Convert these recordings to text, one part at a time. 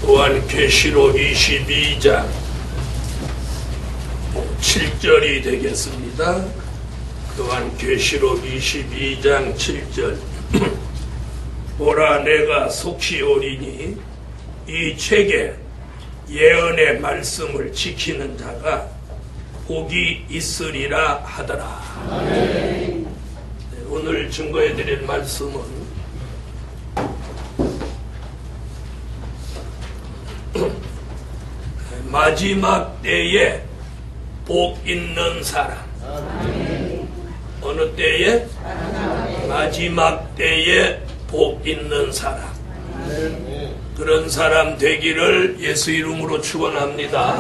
또한 계시록 22장 7절이 되겠습니다. 또한 계시록 22장 7절 보라 내가 속히 오리니 이 책에 예언의 말씀을 지키는 자가 복이 있으리라 하더라. 네, 오늘 증거해드릴 말씀은 마지막 때에 복 있는 사람. 어느 때에? 마지막 때에 복 있는 사람. 그런 사람 되기를 예수 이름으로 축원합니다.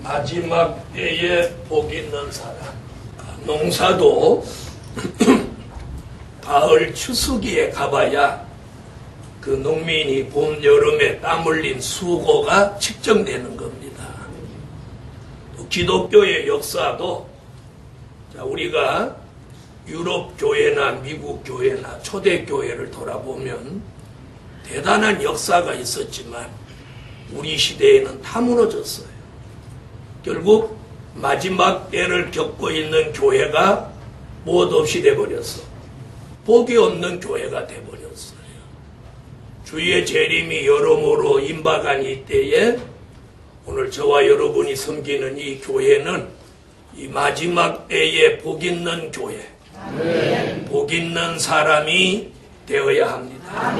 마지막 때에 복 있는 사람. 농사도 가을 추수기에 가봐야 그 농민이 봄 여름에 땀 흘린 수고가 측정되는 겁니다. 또 기독교의 역사도 우리가 유럽 교회나 미국 교회나 초대 교회를 돌아보면 대단한 역사가 있었지만 우리 시대에는 다 무너졌어요. 결국 마지막 때를 겪고 있는 교회가 무엇 없이 돼버렸어. 복이 없는 교회가 돼버렸어요. 주의 재림이 여러모로 임박한 이때에 오늘 저와 여러분이 섬기는 이 교회는 이 마지막 때에 복 있는 교회, 복 있는 사람이 되어야 합니다.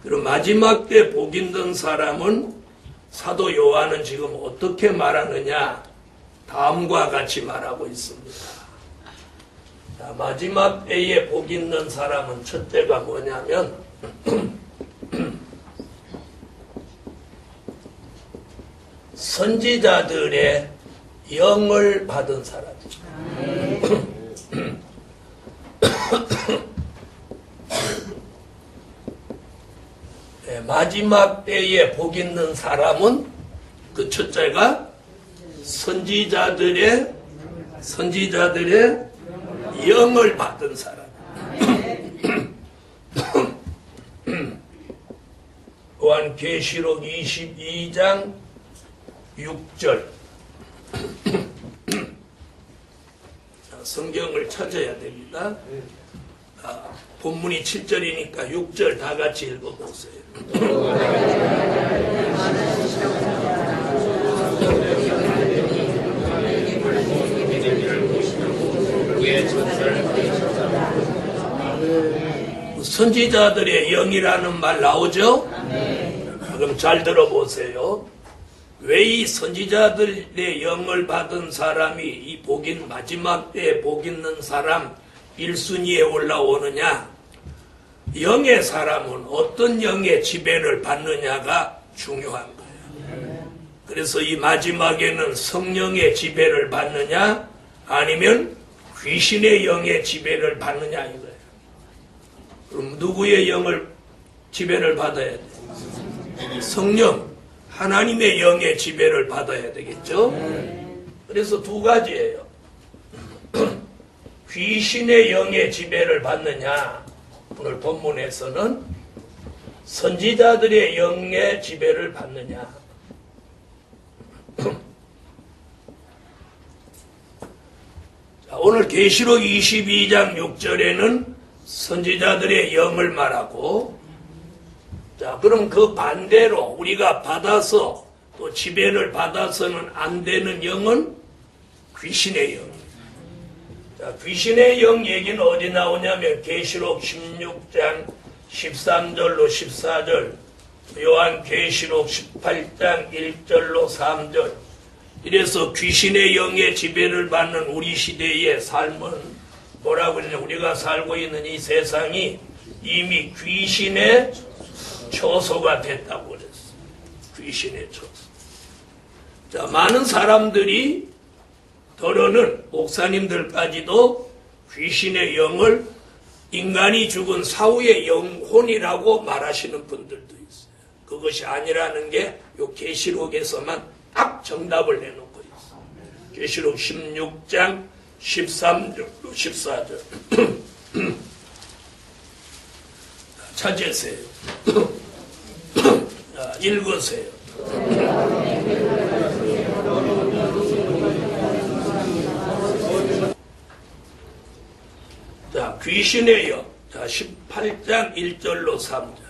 그럼 마지막 때 복 있는 사람은 사도 요한은 지금 어떻게 말하느냐? 다음과 같이 말하고 있습니다. 자, 마지막 때에 복 있는 사람은 첫째가 뭐냐면 선지자들의 영을 받은 사람이죠. 네, 마지막 때에 복 있는 사람은 그 첫째가 선지자들의 영을 받은 사람. 또한 계시록 22장 6절 성경을 찾아야 됩니다. 본문이 7절이니까 6절 다 같이 읽어보세요. 선지자들의 영이라는 말 나오죠? 그럼 잘 들어보세요. 왜 이 선지자들의 영을 받은 사람이 이 복인 마지막 때에 복 있는 사람 1순위에 올라오느냐? 영의 사람은 어떤 영의 지배를 받느냐가 중요한 거예요. 그래서 이 마지막에는 성령의 지배를 받느냐 아니면 귀신의 영의 지배를 받느냐 이거예요. 그럼 누구의 영을 지배를 받아야 돼요? 성령, 하나님의 영의 지배를 받아야 되겠죠? 그래서 두 가지예요. 귀신의 영의 지배를 받느냐? 오늘 본문에서는 선지자들의 영의 지배를 받느냐? 자, 오늘 계시록 22장 6절에는 선지자들의 영을 말하고, 자, 그럼 그 반대로 우리가 받아서 또 지배를 받아서는 안 되는 영은 귀신의 영. 자, 귀신의 영 얘기는 어디 나오냐면 계시록 16장 13절로 14절, 요한 계시록 18장 1절로 3절. 이래서 귀신의 영의 지배를 받는 우리 시대의 삶은 뭐라고 그러냐? 우리가 살고 있는 이 세상이 이미 귀신의 처소가 됐다고 그랬어. 귀신의 처소. 자, 많은 사람들이 더러는 목사님들까지도 귀신의 영을 인간이 죽은 사후의 영혼이라고 말하시는 분들도 있어요. 그것이 아니라는 게 요 계시록에서만 딱 정답을 내놓고 있어요. 계시록 16장 13절로 14절 찾으세요. 읽으세요. 자, 귀신의 영. 자, 18장 1절로 3절.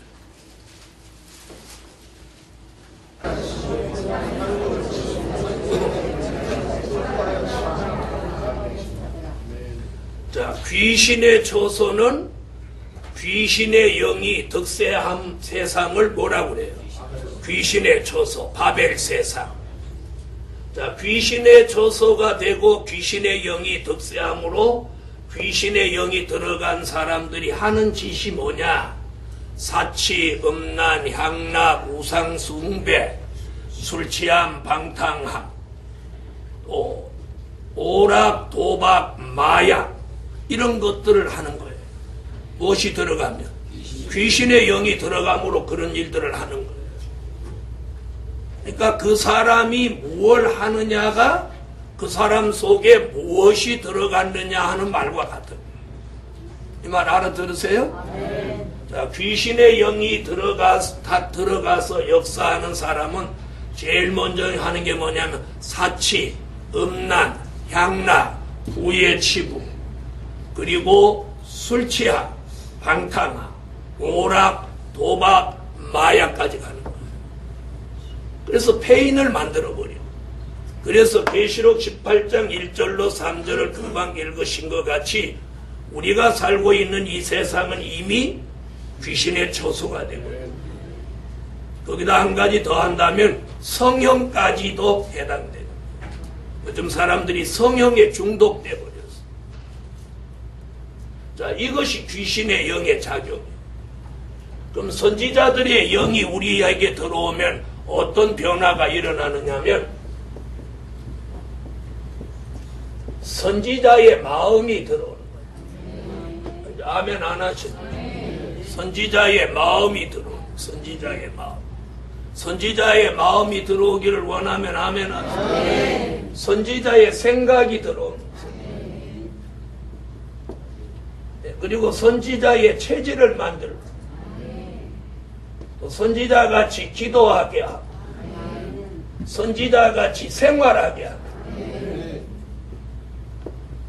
자, 귀신의 초소는 귀신의 영이 득세한 세상을 뭐라고 그래요? 귀신의 초소, 바벨 세상. 자, 귀신의 초소가 되고 귀신의 영이 득세함으로 귀신의 영이 들어간 사람들이 하는 짓이 뭐냐? 사치, 음란, 향락, 우상 숭배, 술 취함, 방탕함, 또 오락, 도박, 마약 이런 것들을 하는 거예요. 무엇이 들어가면? 귀신의 영이 들어감으로 그런 일들을 하는 거예요. 그러니까 그 사람이 무엇을 하느냐가 그 사람 속에 무엇이 들어갔느냐 하는 말과 같은 이 말 알아들으세요? 네. 자, 귀신의 영이 들어가서 역사하는 사람은 제일 먼저 하는 게 뭐냐면 사치, 음란, 향락, 부의 치부, 그리고 술 취함, 방탕함, 오락, 도박, 마약까지 가는 거예요. 그래서 폐인을 만들어버려. 그래서 계시록 18장 1절로 3절을 금방 읽으신 것 같이 우리가 살고 있는 이 세상은 이미 귀신의 초소가 되고 거기다 한 가지 더 한다면 성형까지도 해당돼요. 요즘 사람들이 성형에 중독돼 버렸어. 자, 이것이 귀신의 영의 작용이에요. 그럼 선지자들의 영이 우리에게 들어오면 어떤 변화가 일어나느냐면 선지자의 마음이 들어오는 거예요. 아멘 안 하시나요? 선지자의 마음이 들어오는 거예요. 선지자의 마음. 선지자의 마음이 들어오기를 원하면 아멘 하시나요? 선지자의 생각이 들어오는 거예요. 그리고 선지자의 체질을 만들고 또 선지자같이 기도하게 하고 선지자같이 생활하게 하고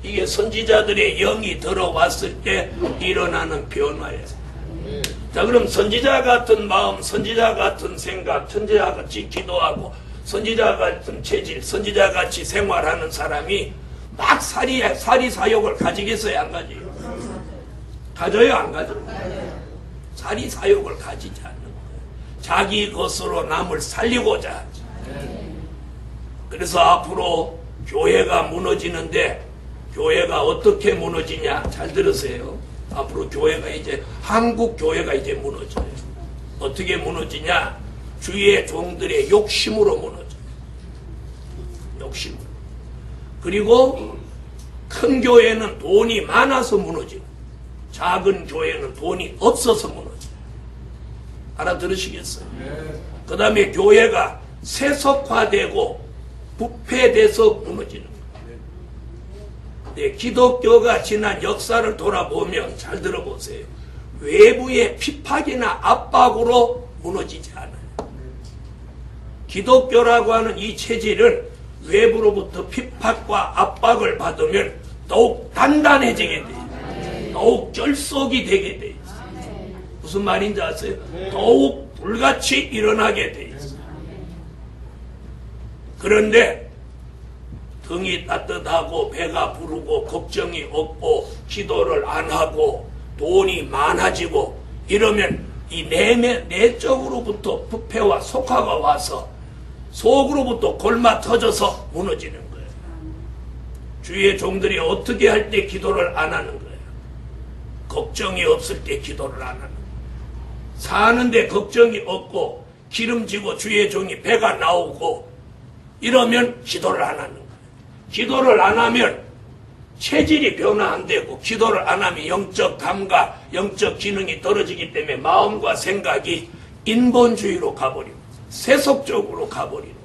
이게 선지자들의 영이 들어왔을 때 일어나는 변화예요. 자, 그럼 선지자 같은 마음, 선지자 같은 생각, 선지자같이 기도하고 선지자 같은 체질, 선지자같이 생활하는 사람이 막 사리사욕을 가지겠어요? 안 가져요? 가져요? 안 가져요? 사리사욕을 가지지 않는 거예요. 자기 것으로 남을 살리고자 하지. 그래서 앞으로 교회가 무너지는데 교회가 어떻게 무너지냐? 잘 들으세요. 앞으로 교회가 이제 한국 교회가 이제 무너져요. 어떻게 무너지냐? 주의 종들의 욕심으로 무너져요. 욕심으로. 그리고 큰 교회는 돈이 많아서 무너지고 작은 교회는 돈이 없어서 무너져요. 알아들으시겠어요? 그 다음에 교회가 세속화되고 부패돼서 무너지는 거예요. 네, 기독교가 지난 역사를 돌아보면 잘 들어보세요. 외부의 핍박이나 압박으로 무너지지 않아요. 기독교라고 하는 이 체질은 외부로부터 핍박과 압박을 받으면 더욱 단단해지게 돼요. 더욱 결속이 되게 돼요. 무슨 말인지 아세요? 더욱 불같이 일어나게 돼 있어요. 그런데 등이 따뜻하고 배가 부르고 걱정이 없고 기도를 안 하고 돈이 많아지고 이러면 이 내적으로부터 부패와 속화가 와서 속으로부터 골마 터져서 무너지는 거예요. 주의 종들이 어떻게 할 때 기도를 안 하는 거예요? 걱정이 없을 때 기도를 안 하는 거예요. 사는데 걱정이 없고 기름지고 주의 종이 배가 나오고 이러면 기도를 안 하는 거예요. 기도를 안 하면 체질이 변화 안 되고 기도를 안 하면 영적 감각, 영적 기능이 떨어지기 때문에 마음과 생각이 인본주의로 가버리고 세속적으로 가버리고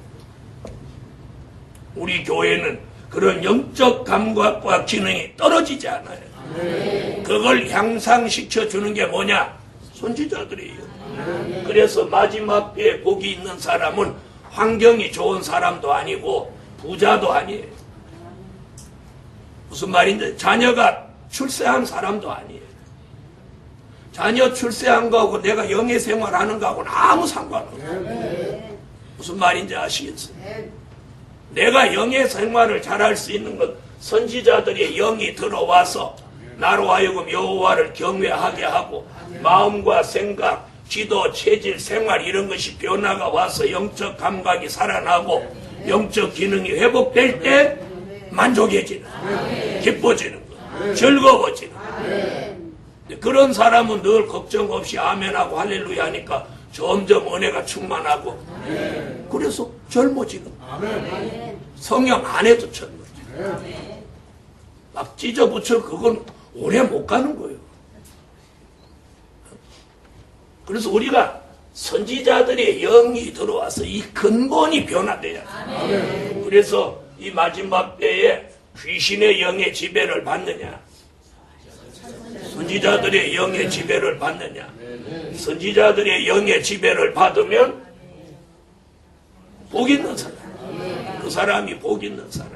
우리 교회는 그런 영적 감각과 기능이 떨어지지 않아요. 그걸 향상시켜 주는 게 뭐냐? 선지자들이에요. 그래서 마지막 때에 복이 있는 사람은 환경이 좋은 사람도 아니고 부자도 아니에요. 무슨 말인지 자녀가 출세한 사람도 아니에요. 자녀 출세한 거하고 내가 영예 생활하는 거하고는 아무 상관없어요. 무슨 말인지 아시겠어요? 내가 영예 생활을 잘할 수 있는 건 선지자들의 영이 들어와서 나로 하여금 여호와를 경외하게 하고 마음과 생각, 지도, 체질, 생활 이런 것이 변화가 와서 영적 감각이 살아나고 영적 기능이 회복될 때 만족해지는 거예요. 기뻐지는 거예요. 즐거워지는 거예요. 그런 사람은 늘 걱정 없이 아멘하고 할렐루야 하니까 점점 은혜가 충만하고 그래서 젊어지는 거예요. 성령 안에도 젊어지는 거예요. 막 찢어붙여 그건 오래 못 가는 거예요. 그래서 우리가 선지자들의 영이 들어와서 이 근본이 변화돼야 돼요. 그래서 이 마지막 때에 귀신의 영의 지배를 받느냐, 선지자들의 영의 지배를 받느냐. 선지자들의 영의 지배를 받으면 복 있는 사람, 그 사람이 복 있는 사람.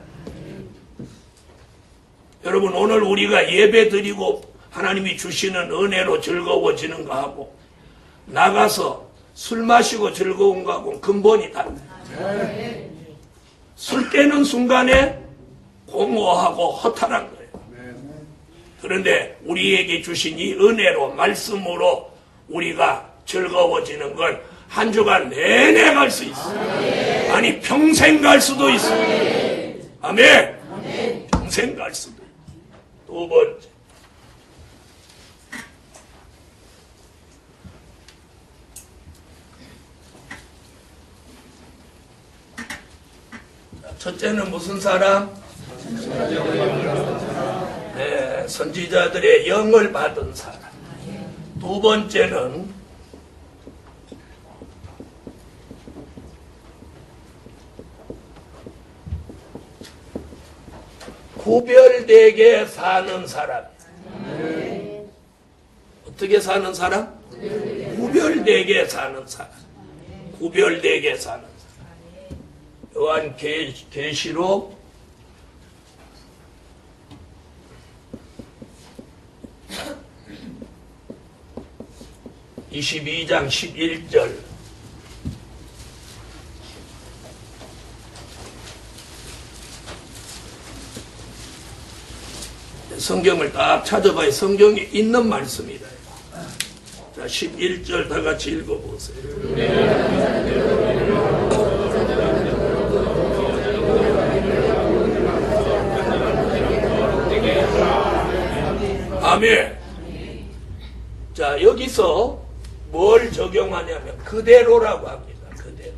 여러분, 오늘 우리가 예배 드리고 하나님이 주시는 은혜로 즐거워지는 거하고 나가서 술 마시고 즐거운 거하고 근본이 달라요. 술 깨는 순간에 공허하고 허탈한 거예요. 그런데 우리에게 주신 이 은혜로 말씀으로 우리가 즐거워지는 건 한 주간 내내 갈 수 있어요. 아니 평생 갈 수도 있어요. 아멘. 평생 갈 수도 있어요. 두 번째, 첫째는 무슨 사람? 네, 선지자들의 영을 받은 사람. 두 번째는 구별되게 사는 사람. 어떻게 사는 사람? 구별되게 사는 사람. 구별되게 사는 사람. 요한 계시록 22장 11절. 성경을 딱 찾아봐야 성경에 있는 말씀이다. 자, 11절 다 같이 읽어보세요. 아멘. 자, 여기서 뭘 적용하냐면 그대로라고 합니다. 그대로.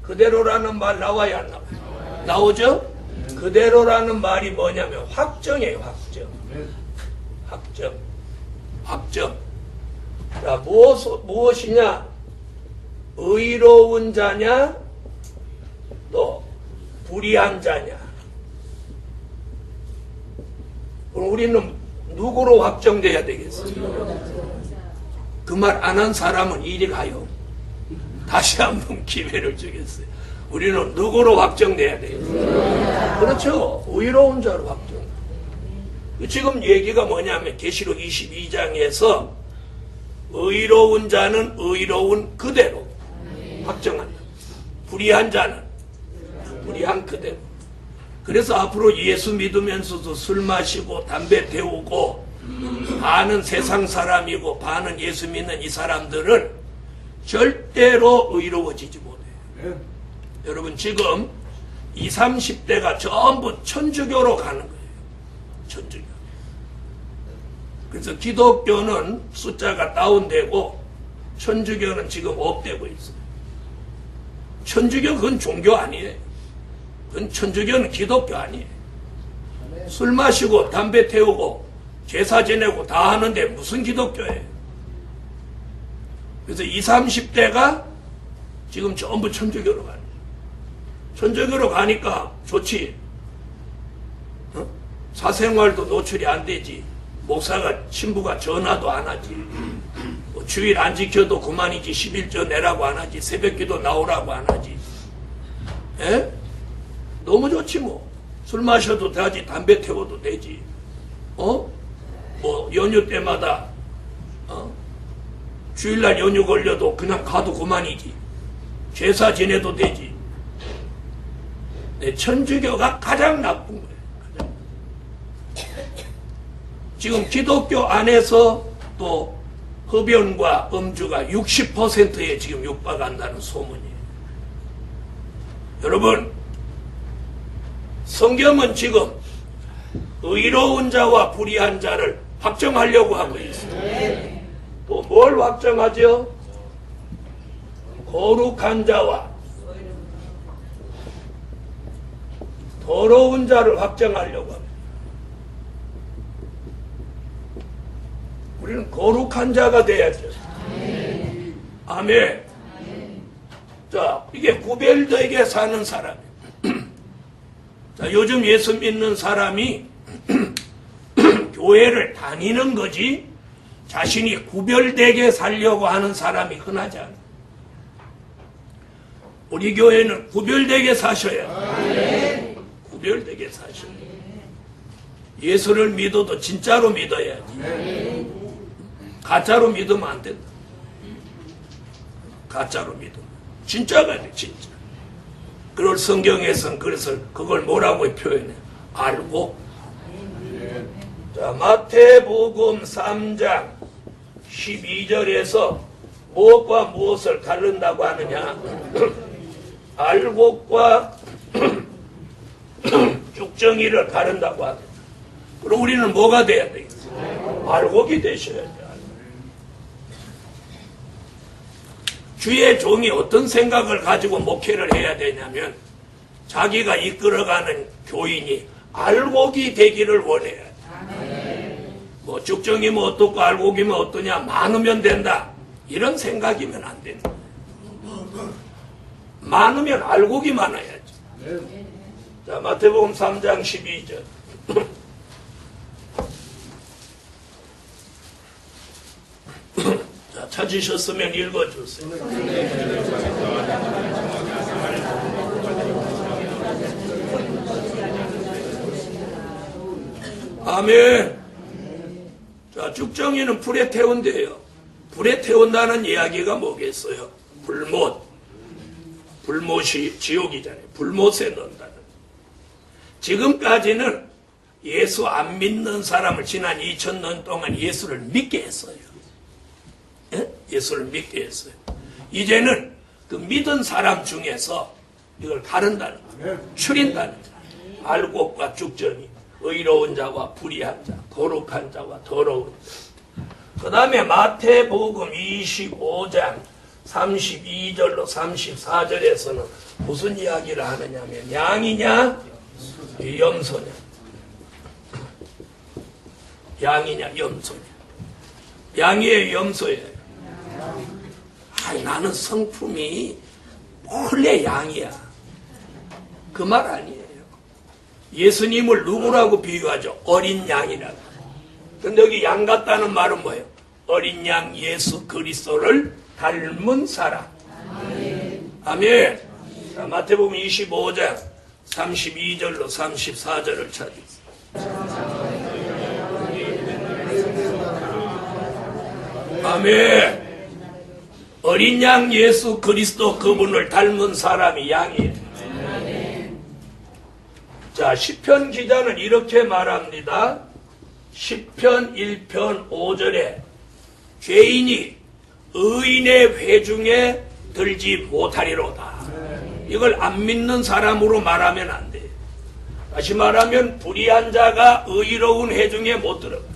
그대로라는 말 나와야 안 나와요? 나오죠? 그대로라는 말이 뭐냐면 확정이에요. 확정. 확정. 확정. 자, 무엇이냐? 의로운 자냐? 또 불의한 자냐? 그럼 우리는 누구로 확정돼야 되겠어요? 그 말 안 한 사람은 이리 가요. 다시 한번 기회를 주겠어요. 우리는 누구로 확정돼야 돼요? 그렇죠. 의로운 자로 확정. 지금 얘기가 뭐냐면 계시록 22장에서 의로운 자는 의로운 그대로 확정한다. 불의한 자는 불의한 그대로. 그래서 앞으로 예수 믿으면서도 술 마시고 담배 태우고 반은 세상 사람이고 반은 예수 믿는 이 사람들은 절대로 의로워지지 못해요. 여러분, 지금 20, 30대가 전부 천주교로 가는 거예요. 천주교. 그래서 기독교는 숫자가 다운되고 천주교는 지금 업되고 있어요. 천주교 그건 종교 아니에요. 그건 천주교는 기독교 아니에요. 술 마시고 담배 태우고 제사 지내고 다 하는데 무슨 기독교예요? 그래서 20, 30대가 지금 전부 천주교로 가는 거예요. 천주교로 가니까 좋지. 사생활도 노출이 안 되지. 목사가 신부가 전화도 안 하지. 뭐 주일 안 지켜도 그만이지. 11조 내라고 안 하지. 새벽기도 나오라고 안 하지. 에? 너무 좋지 뭐. 술 마셔도 되지. 담배 태워도 되지. 뭐 연휴 때마다 주일날 연휴 걸려도 그냥 가도 그만이지. 제사 지내도 되지. 천주교가 가장 나쁜 거예요. 지금 기독교 안에서 또 흡연과 음주가 60%에 지금 육박한다는 소문이에요. 여러분, 성경은 지금 의로운 자와 불의한 자를 확정하려고 하고 있어요. 또 뭘 확정하죠? 거룩한 자와 더러운 자를 확정하려고 합니다. 우리는 거룩한 자가 돼야죠. 아멘. 자, 이게 구별되게 사는 사람이에요. 자, 요즘 예수 믿는 사람이 교회를 다니는 거지 자신이 구별되게 살려고 하는 사람이 흔하지 않아요. 우리 교회는 구별되게 사셔야 해요. 구별되게 사셔야 해요. 예수를 믿어도 진짜로 믿어야지. 가짜로 믿으면 안 된다. 가짜로 믿으면 진짜가 돼, 진짜. 그걸 성경에서는 그래서 그걸 뭐라고 표현해? 알고. 자, 마태복음 3장 12절에서 무엇과 무엇을 다룬다고 하느냐? 알곡과 죽정이를 가른다고 하거든. 그럼 우리는 뭐가 돼야 되겠어요? 알곡이 되셔야죠. 주의 종이 어떤 생각을 가지고 목회를 해야 되냐면 자기가 이끌어가는 교인이 알곡이 되기를 원해야 돼. 뭐 죽정이면 어떻고 알곡이면 어떠냐, 많으면 된다, 이런 생각이면 안 된다. 많으면 알곡이 많아야지. 자, 마태복음 3장 12절. 자, 찾으셨으면 읽어주세요. 아멘. 자, 죽정이는 불에 태운대요. 불에 태운다는 이야기가 뭐겠어요? 불못이 지옥이잖아요. 불못에 넣는다는. 지금까지는 예수 안 믿는 사람을 지난 2000년 동안 예수를 믿게 했어요. 예? 예수를 믿게 했어요. 이제는 그 믿은 사람 중에서 이걸 가른다는 거예요. 추린다는 거예요. 알곡과 죽정이, 의로운 자와 불의한 자, 거룩한 자와 더러운 자. 그 다음에 마태복음 25장 32절로 34절에서는 무슨 이야기를 하느냐면 양이냐 염소냐, 양이냐 염소냐, 양이에요 염소예요? 아니, 나는 성품이 원래 양이야, 그 말 아니에요. 예수님을 누구라고 비유하죠? 어린 양이라고. 근데 여기 양 같다는 말은 뭐예요? 어린 양 예수 그리스도를 닮은 사람. 아멘. 자, 마태복음 25장 32절로 34절을 찾으세요. 아멘. 어린 양 예수 그리스도 그분을 닮은 사람이 양이에요. 자, 시편 기자는 이렇게 말합니다. 시편 1편 5절에 죄인이 의인의 회중에 들지 못하리로다. 이걸 안 믿는 사람으로 말하면 안 돼요. 다시 말하면 불의한 자가 의로운 회중에 못 들어가요.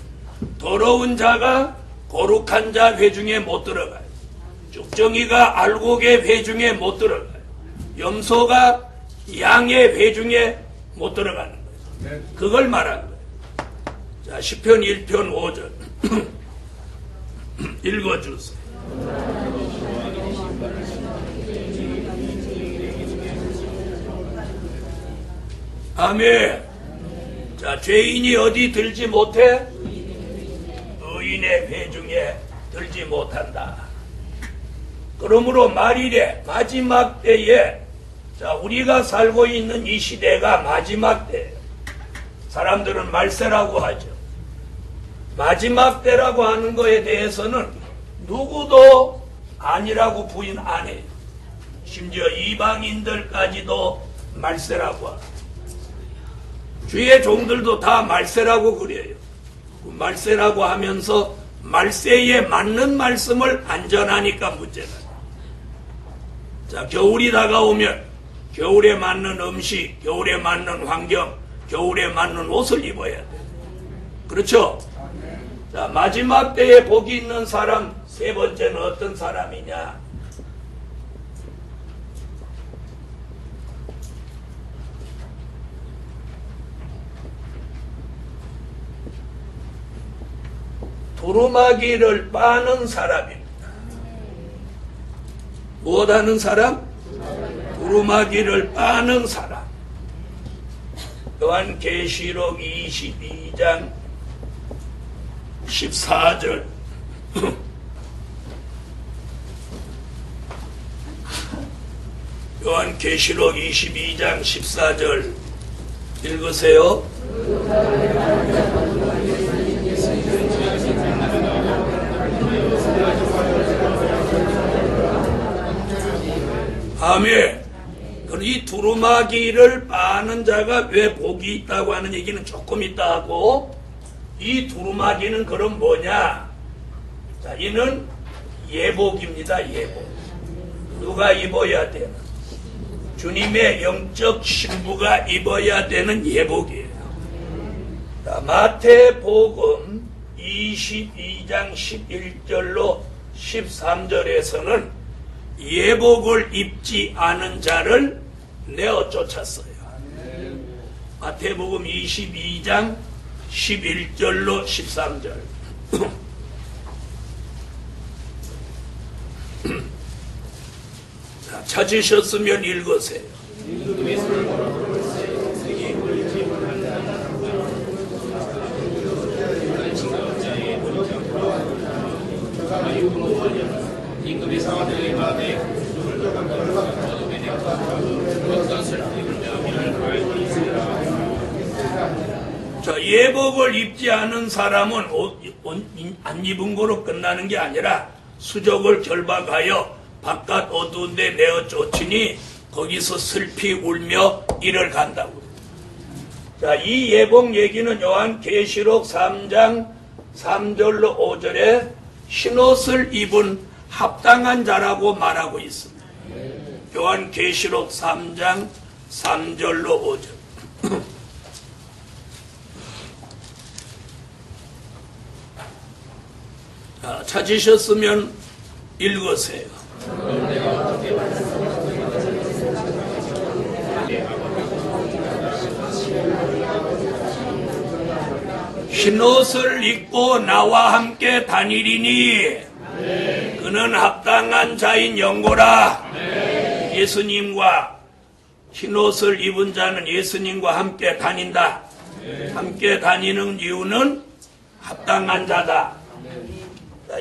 더러운 자가 거룩한 자 회중에 못 들어가요. 죽정이가 알곡의 회중에 못 들어가요. 염소가 양의 회중에 못 들어가는 거예요. 그걸 말하는 거예요. 자, 시편 1편 5절 읽어주세요. 아멘. 자, 죄인이 어디 들지 못해? 의인의 회중에 들지 못한다. 그러므로 말이래 마지막 때에 자 우리가 살고 있는 이 시대가 마지막 때예요. 사람들은 말세라고 하죠. 마지막 때라고 하는 거에 대해서는 누구도 아니라고 부인 안 해요. 심지어 이방인들까지도 말세라고 하고 주의 종들도 다 말세라고 그래요. 말세라고 하면서 말세에 맞는 말씀을 안전하니까 문제가. 자, 겨울이 다가오면 겨울에 맞는 음식, 겨울에 맞는 환경, 겨울에 맞는 옷을 입어야 돼. 그렇죠? 자, 마지막 때에 복이 있는 사람 세 번째는 어떤 사람이냐? 두루마기를 빠는 사람입니다. 무엇하는 사람? 두루마기를 빠는 사람. 요한계시록 22장 14절 요한계시록 22장 14절 읽으세요. 아멘. 이 두루마기를 빠는 자가 왜 복이 있다고 하는 얘기는 조금 있다 하고, 이 두루마기는 그럼 뭐냐? 자, 이는 예복입니다. 예복. 누가 입어야 되는? 주님의 영적 신부가 입어야 되는 예복이에요. 자, 마태복음 22장 11절로 13절에서는 예복을 입지 않은 자를 내어 쫓았어요. 마태복음 22장 11절로 13절. 자, 찾으셨으면 읽으세요. 자, 예복을 입지 않은 사람은 안 입은 거로 끝나는 게 아니라 수족을 결박하여 바깥 어두운 데 내어 쫓으니 거기서 슬피 울며 이를 간다고. 자, 이 예복 얘기는 요한계시록 3장 3절로 5절에 흰옷을 입은 합당한 자라고 말하고 있습니다. 요한계시록 3장 3절로 5절. 자, 찾으셨으면 읽으세요. 흰옷을 입고 나와 함께 다니리니 그는 합당한 자인 영고라. 예수님과 흰옷을 입은 자는 예수님과 함께 다닌다. 함께 다니는 이유는 합당한 자다.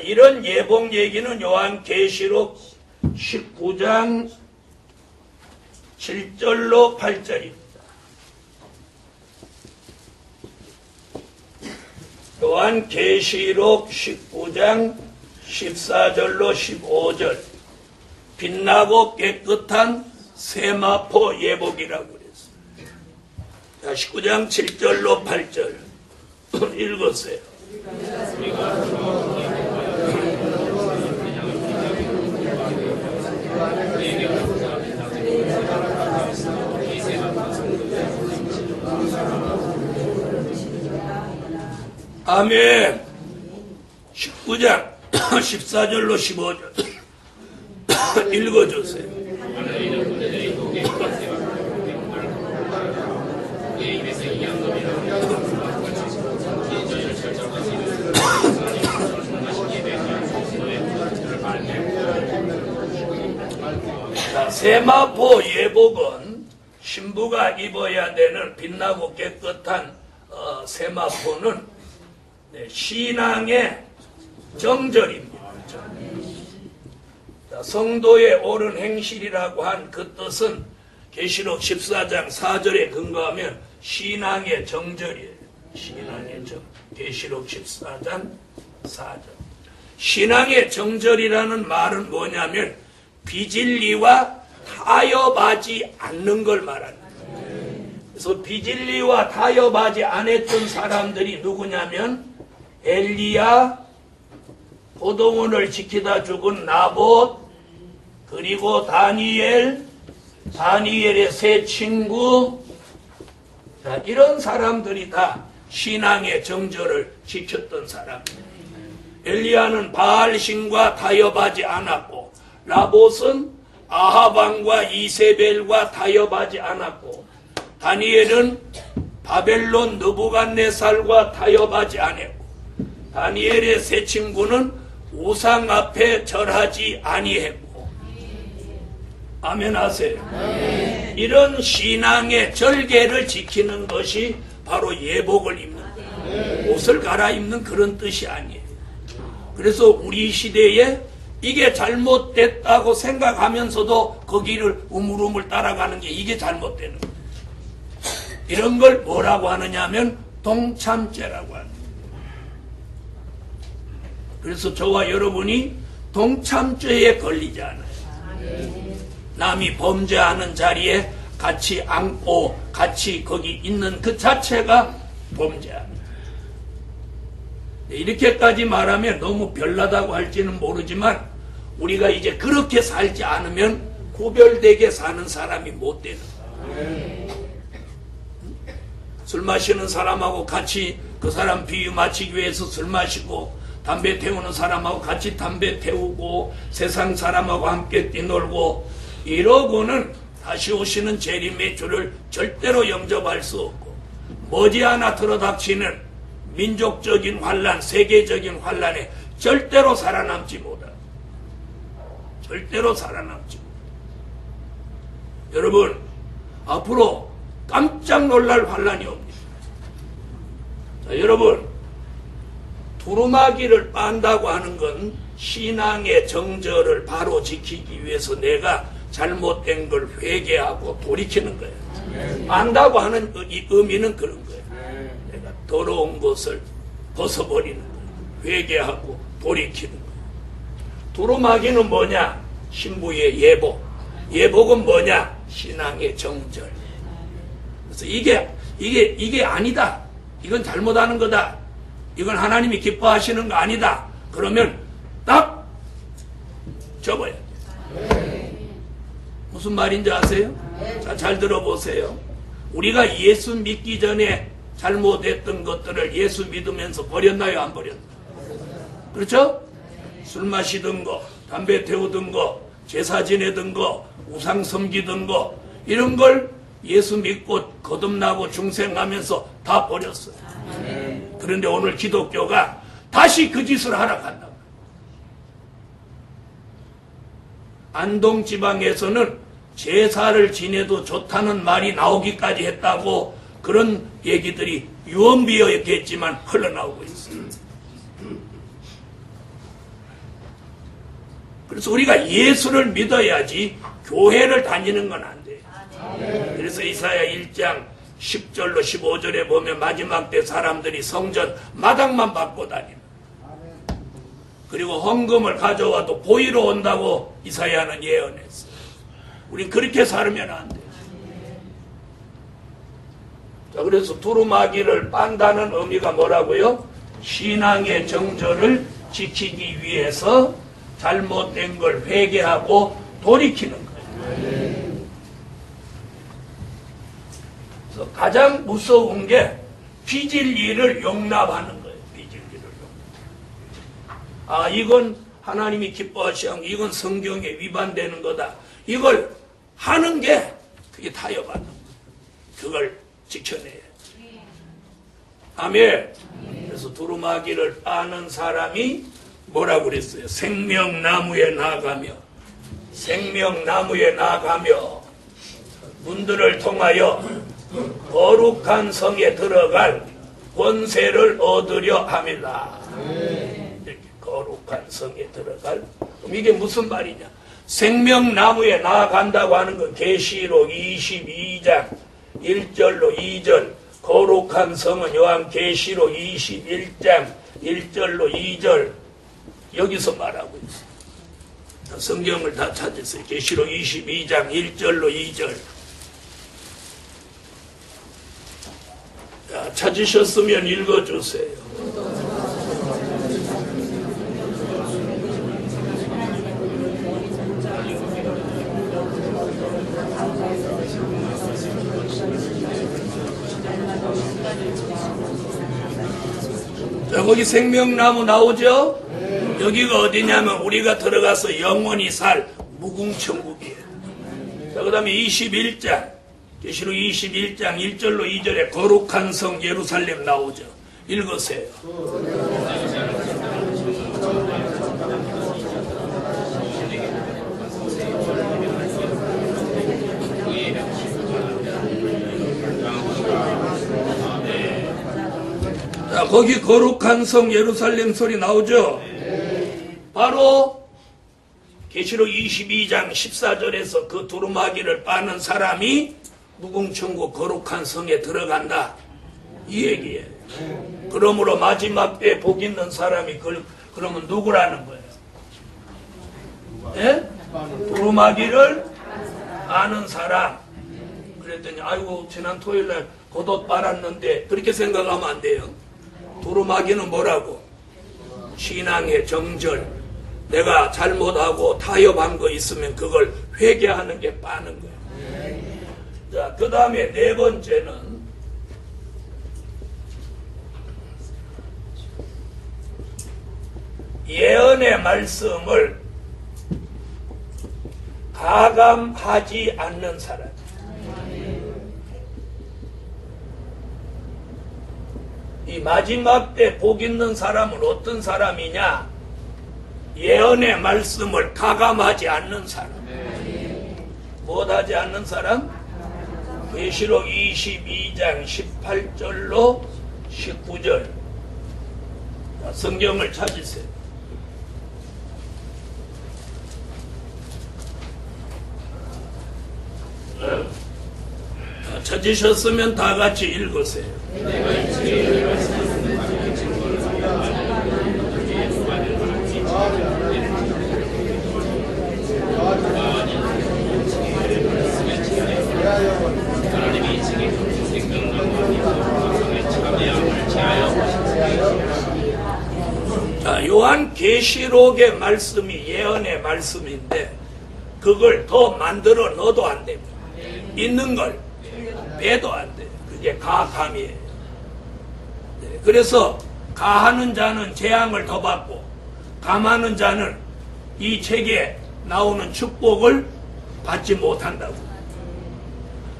이런 예복 얘기는 요한계시록 19장 7절로 8절입니다. 요한계시록 19장 14절로 15절 빛나고 깨끗한 세마포 예복이라고 그랬습니다. 자, 19장 7절로 8절 읽으세요. 아멘. 19장 14절로 15절 읽어주세요. 자, 세마포 예복은 신부가 입어야 되는 빛나고 깨끗한 세마포는 신앙의 정절입니다. 아시겠죠? 자, 성도의 옳은 행실이라고 한 그 뜻은 계시록 14장 4절에 근거하면 신앙의 정절이에요. 신앙의 정. 계시록 14장 4절. 신앙의 정절이라는 말은 뭐냐면 비진리와 타협하지 않는 걸 말합니다. 그래서 비진리와 타협하지 않았던 사람들이 누구냐면 엘리야, 포도원을 지키다 죽은 나봇, 그리고 다니엘의 세 친구, 자, 이런 사람들이 다 신앙의 정절을 지켰던 사람입니다. 엘리야는 바알신과 타협하지 않았고, 나봇은 아하방과 이세벨과 타협하지 않았고, 다니엘은 바벨론 느부갓네살과 타협하지 않았고, 다니엘의 세 친구는 우상 앞에 절하지 아니했고. 아멘 하세요. 이런 신앙의 절개를 지키는 것이 바로 예복을 입는 거예요. 옷을 갈아입는 그런 뜻이 아니에요. 그래서 우리 시대에 이게 잘못됐다고 생각하면서도 거기를 우물우물 따라가는 게 이게 잘못되는 거예요. 이런 걸 뭐라고 하느냐 하면 동참죄라고 하는 거예요. 그래서 저와 여러분이 동참죄에 걸리지 않아요. 남이 범죄하는 자리에 같이 앉고 같이 거기 있는 그 자체가 범죄합니다. 이렇게까지 말하면 너무 별나다고 할지는 모르지만 우리가 이제 그렇게 살지 않으면 구별되게 사는 사람이 못 되는 거예요. 술 마시는 사람하고 같이 그 사람 비유 맞추기 위해서 술 마시고, 담배 태우는 사람하고 같이 담배 태우고, 세상 사람하고 함께 뛰놀고, 이러고는 다시 오시는 재림의 주를 절대로 영접할 수 없고, 머지않아 들어닥치는 민족적인 환란, 세계적인 환란에 절대로 살아남지 못합니다. 절대로 살아남지 못합니다. 여러분, 앞으로 깜짝 놀랄 환란이 옵니다. 자, 여러분, 두루마기를 빤다고 하는 건 신앙의 정절을 바로 지키기 위해서 내가 잘못된 걸 회개하고 돌이키는 거예요. 빤다고 하는 이 의미는 그런 거예요. 내가 더러운 것을 벗어버리는 거예요. 회개하고 돌이키는 거예요. 두루마기는 뭐냐? 신부의 예복. 예복은 뭐냐? 신앙의 정절. 그래서 이게 아니다. 이건 잘못하는 거다. 이건 하나님이 기뻐하시는 거 아니다. 그러면 딱 접어야 돼. 무슨 말인지 아세요? 자, 잘 들어보세요. 우리가 예수 믿기 전에 잘못했던 것들을 예수 믿으면서 버렸나요? 안 버렸나요? 그렇죠? 술 마시던 거, 담배 태우던 거, 제사 지내던 거, 우상 섬기던 거, 이런 걸 예수 믿고 거듭나고 중생하면서 다 버렸어요. 그런데 오늘 기독교가 다시 그 짓을 하러 간다. 안동 지방에서는 제사를 지내도 좋다는 말이 나오기까지 했다고 그런 얘기들이 유언비어였겠지만 흘러나오고 있어요. 그래서 우리가 예수를 믿어야지 교회를 다니는 건 안 돼요. 그래서 이사야 1장 10절로 15절에 보면 마지막 때 사람들이 성전 마당만 밟고 다니는, 그리고 헌금을 가져와도 보이러 온다고 이사야는 예언했어요. 우린 그렇게 살면 안 돼요. 자, 그래서 두루마기를 빤다는 의미가 뭐라고요? 신앙의 정절을 지키기 위해서 잘못된 걸 회개하고 돌이키는 거예요. 그래서 가장 무서운 게 비진리를 용납하는 거예요. 비진리를 용납. 아, 이건 하나님이 기뻐하시는, 이건 성경에 위반되는 거다. 이걸 하는 게 그게 타협하는 거예요. 그걸 지켜내야. 아멘. 그래서 두루마기를 빠는 사람이 뭐라고 그랬어요? 생명나무에 나가며, 생명나무에 나가며 문들을 통하여 거룩한 성에 들어갈 권세를 얻으려 합니다. 거룩한 성에 들어갈. 그럼 이게 무슨 말이냐? 생명나무에 나아간다고 하는 건 계시록 22장 1절로 2절, 거룩한 성은 요한계시록 21장 1절로 2절 여기서 말하고 있어요. 성경을 다 찾으세요. 계시록 22장 1절로 2절. 자, 찾으셨으면 읽어주세요. 자, 거기 생명나무 나오죠? 여기가 어디냐면 우리가 들어가서 영원히 살 무궁천국이에요. 자, 그 다음에 21장, 계시록 21장 1절로 2절에 거룩한 성 예루살렘 나오죠. 읽으세요. 자, 거기 거룩한 성 예루살렘 소리 나오죠? 바로 계시록 22장 14절에서 그 두루마기를 빠는 사람이 무궁천국 거룩한 성에 들어간다. 이 얘기예요. 그러므로 마지막 때 복 있는 사람이 그러면 누구라는 거예요? 예? 두루마기를 빠는 사람. 그랬더니 아이고 지난 토요일날 겉옷 빨았는데 그렇게 생각하면 안 돼요. 두루마기는 뭐라고? 신앙의 정절. 내가 잘못하고 타협한 거 있으면 그걸 회개하는 게 빠는 거예요. 자, 그 다음에 네 번째는 예언의 말씀을 가감하지 않는 사람. 이 마지막 때 복 있는 사람은 어떤 사람이냐? 예언의 말씀을 가감하지 않는 사람. 못하지 않는 사람? 계시록 22장 18절로 19절. 성경을 찾으세요. 찾으셨으면 다 같이 읽으세요. 자, 요한 계시록의 말씀이 예언의 말씀인데 그걸 더 만들어 넣어도 안 됩니다. 있는 걸 빼도 안 돼요. 그게 가감이에요. 네, 그래서 가하는 자는 재앙을 더 받고 감하는 자는 이 책에 나오는 축복을 받지 못한다고.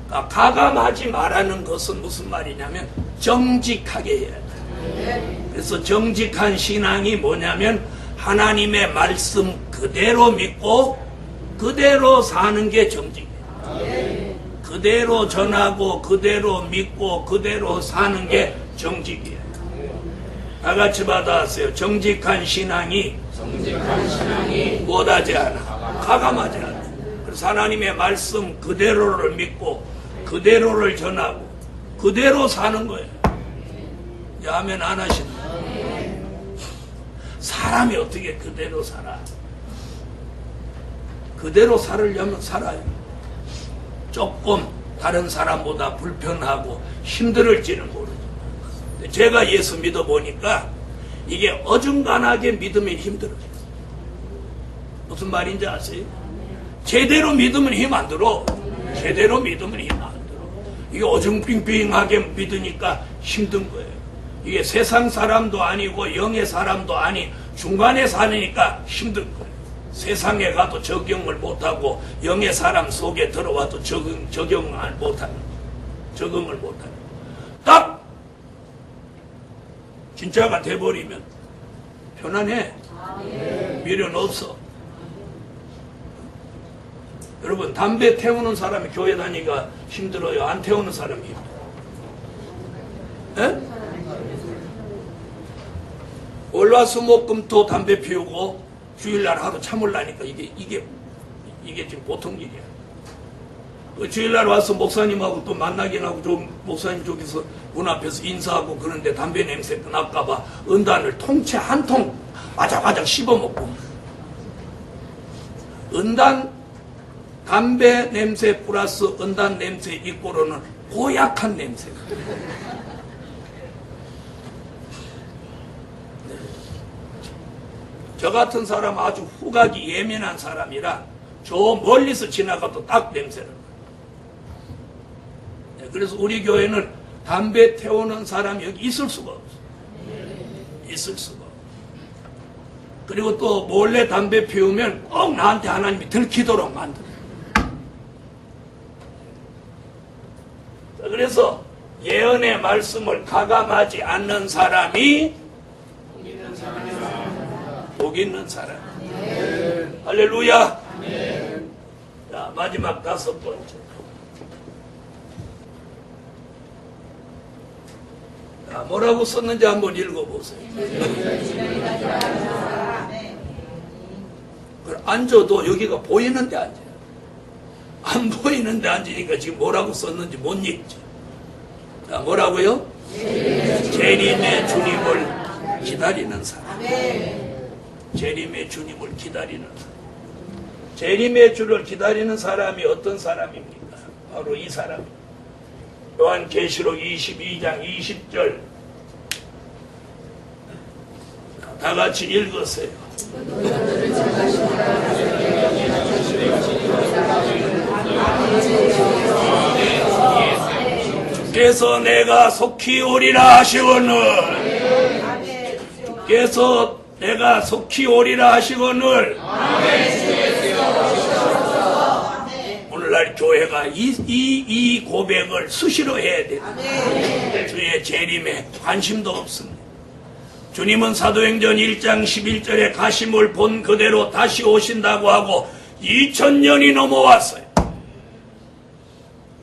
그러니까 가감하지 말라는 것은 무슨 말이냐면 정직하게 해야 돼요. 그래서 정직한 신앙이 뭐냐면 하나님의 말씀 그대로 믿고 그대로 사는 게 정직이에요. 그대로 전하고 그대로 믿고 그대로 사는 게 정직이에요. 다 같이 받아왔어요. 정직한 신앙이 못하지 않아. 가감하지 않아. 그래서 하나님의 말씀 그대로를 믿고 그대로를 전하고 그대로 사는 거예요. 아멘 안 하시나? 사람이 어떻게 그대로 살아? 그대로 살으려면 살아요. 조금 다른 사람보다 불편하고 힘들을지는 모르죠. 제가 예수 믿어보니까 이게 어중간하게 믿으면 힘들어요. 무슨 말인지 아세요? 제대로 믿으면 힘 안 들어. 제대로 믿으면 힘 안 들어. 이게 어중빙빙하게 믿으니까 힘든 거예요. 이게 세상 사람도 아니고 영의 사람도 아닌 중간에 사니까 힘든 거예요. 세상에 가도 적용을 못하고 영의 사람 속에 들어와도 적용을 못하는 적응을 못하는 딱 진짜가 돼버리면 편안해. 미련 없어. 여러분 담배 태우는 사람이 교회 다니기가 힘들어요? 안 태우는 사람이 힘들어요? 에? 원로 월화수목금토 담배 피우고 주일날 하루 참으려니까 이게 지금 보통 일이야. 그 주일날 와서 목사님하고 또 만나긴 하고 좀 목사님 저기서 문 앞에서 인사하고 그런데 담배 냄새 날까봐 은단을 통째 한 통 와작와작 씹어먹고, 은단 담배 냄새 플러스 은단 냄새 이꼬로는 고약한 냄새. 저 같은 사람 아주 후각이 예민한 사람이라 저 멀리서 지나가도 딱 냄새를. 그래서 우리 교회는 담배 태우는 사람이 여기 있을 수가 없어. 있을 수가 없어. 그리고 또 몰래 담배 피우면 꼭 나한테 하나님이 들키도록 만들어요. 그래서 예언의 말씀을 가감하지 않는 사람이 복 있는 사람. 할렐루야. 자, 마지막 5번째. 자, 뭐라고 썼는지 한번 읽어보세요. 앉아도 여기가 보이는데 앉아요. 안 보이는데 앉으니까 지금 뭐라고 썼는지 못 읽죠. 자, 뭐라고요? 재림의 주님을 기다리는 사람. 재림의 주님을 기다리는 사람. 재림의 주를 기다리는 사람이 어떤 사람입니까? 바로 이 사람입니다. 요한계시록 22장 20절 다 같이 읽으세요. 주께서 내가 속히 오리라 하시거늘, 주께서 내가 속히 오리라 하시거늘. 오늘날 교회가 이 고백을 수시로 해야 돼요. 주의 재림에 관심도 없습니다. 주님은 사도행전 1장 11절에 가심을 본 그대로 다시 오신다고 하고 2000년이 넘어왔어요.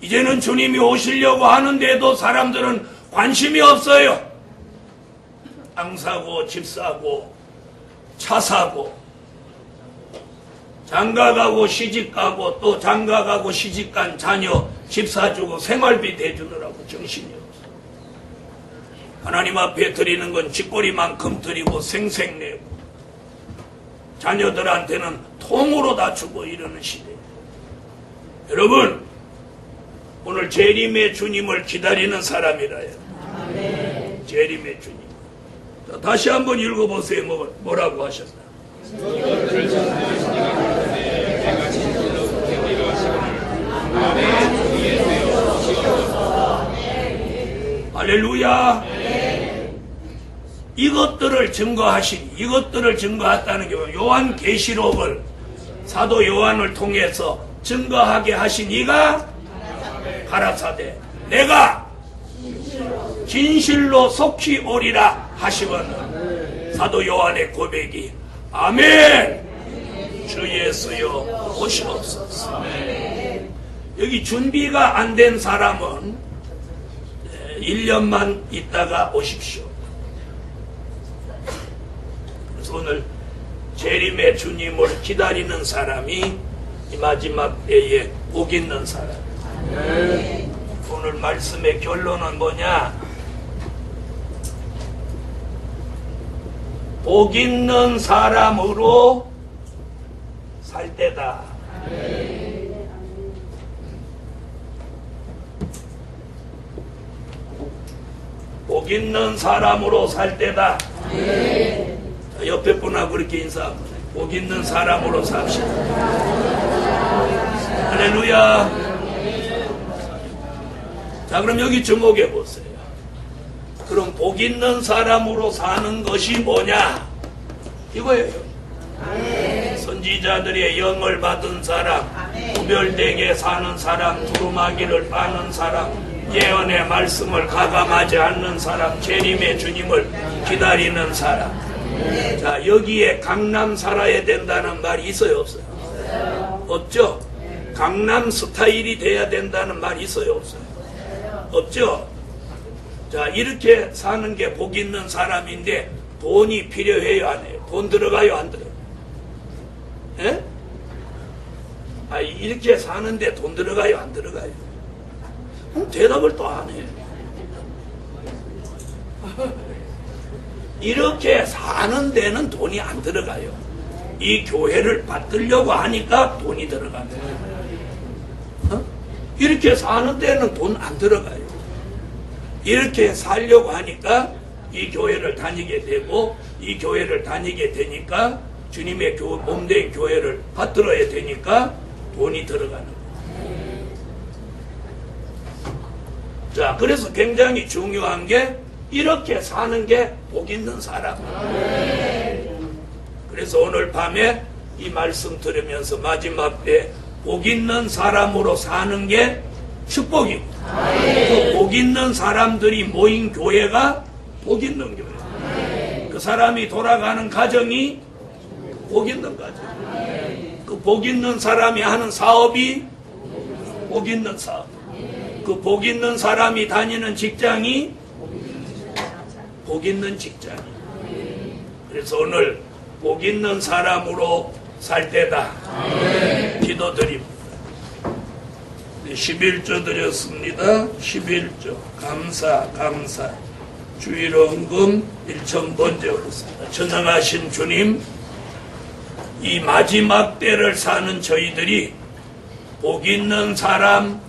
이제는 주님이 오시려고 하는데도 사람들은 관심이 없어요. 땅 사고 집 사고 차 사고 장가가고 시집가고 또 장가가고 시집간 자녀 집 사주고 생활비 대주느라고 정신이 없어. 하나님 앞에 드리는 건 쥐꼬리만큼 드리고 생색내고 자녀들한테는 통으로 다 주고 이러는 시대. 여러분, 오늘 재림의 주님을 기다리는 사람이라요. 재림의 주님. 자, 다시 한번 읽어보세요. 뭐라고 하셨나? 할렐루야. 이것들을 증거했다는 게 요한계시록을 사도 요한을 통해서 증거하게 하신 이가 가라사대 내가 진실로 속히 오리라 하시거늘. 사도 요한의 고백이 아멘. 주 예수여 오시옵소서. 여기 준비가 안 된 사람은 1년만 있다가 오십시오. 그래서 오늘 재림의 주님을 기다리는 사람이 이 마지막 때에 복 있는 사람. 오늘 말씀의 결론은 뭐냐? 복 있는 사람으로 살 때다. 복 있는 사람으로 살 때다. 옆에 분하고 그렇게 인사하고 복 있는 사람으로 삽시다. 할렐루야. 자, 그럼 여기 주목해 보세요. 그럼 복 있는 사람으로 사는 것이 뭐냐? 이거예요. 선지자들의 영을 받은 사람, 구별되게 사는 사람, 두루마기를 빠는 사람, 예언의 말씀을 가감하지 않는 사람, 재림의 주님을 기다리는 사람. 자, 여기에 강남 살아야 된다는 말이 있어요, 없어요? 없죠? 강남 스타일이 돼야 된다는 말이 있어요, 없어요? 없죠? 자, 이렇게 사는 게 복 있는 사람인데 돈이 필요해요, 안 해요? 돈 들어가요, 안 들어가요? 예? 아, 이렇게 사는데 돈 들어가요, 안 들어가요? 그럼 대답을 또 안 해요. 이렇게 사는 데는 돈이 안 들어가요. 이 교회를 받들려고 하니까 돈이 들어가요. 이렇게 사는 데는 돈 안 들어가요. 이렇게 살려고 하니까 이 교회를 다니게 되고, 이 교회를 다니게 되니까 주님의 몸된 교회를 받들어야 되니까 돈이 들어가는 거예요. 자, 그래서 굉장히 중요한 게 이렇게 사는 게 복 있는 사람. 그래서 오늘 밤에 이 말씀 들으면서 마지막 때 복 있는 사람으로 사는 게 축복이고, 그 복 있는 사람들이 모인 교회가 복 있는 교회. 그 사람이 돌아가는 가정이 복 있는 가정. 그 복 있는 사람이 하는 사업이 복 있는 사업. 그 복 있는 사람이 다니는 직장이 복 있는 직장. 그래서 오늘 복 있는 사람으로 살 때다. 기도드립니다. 11조 드렸습니다. 11조 감사 주일원금 1,000번째 올렸습니다. 전능하신 주님, 이 마지막 때를 사는 저희들이 복 있는 사람,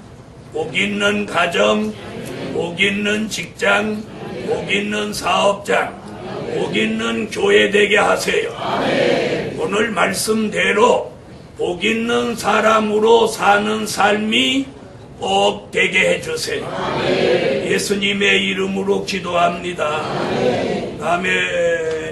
복 있는 가정, 복 있는 직장, 복 있는 사업장, 복 있는 교회 되게 하세요. 오늘 말씀대로 복 있는 사람으로 사는 삶이 꼭 되게 해주세요. 예수님의 이름으로 기도합니다. 아멘.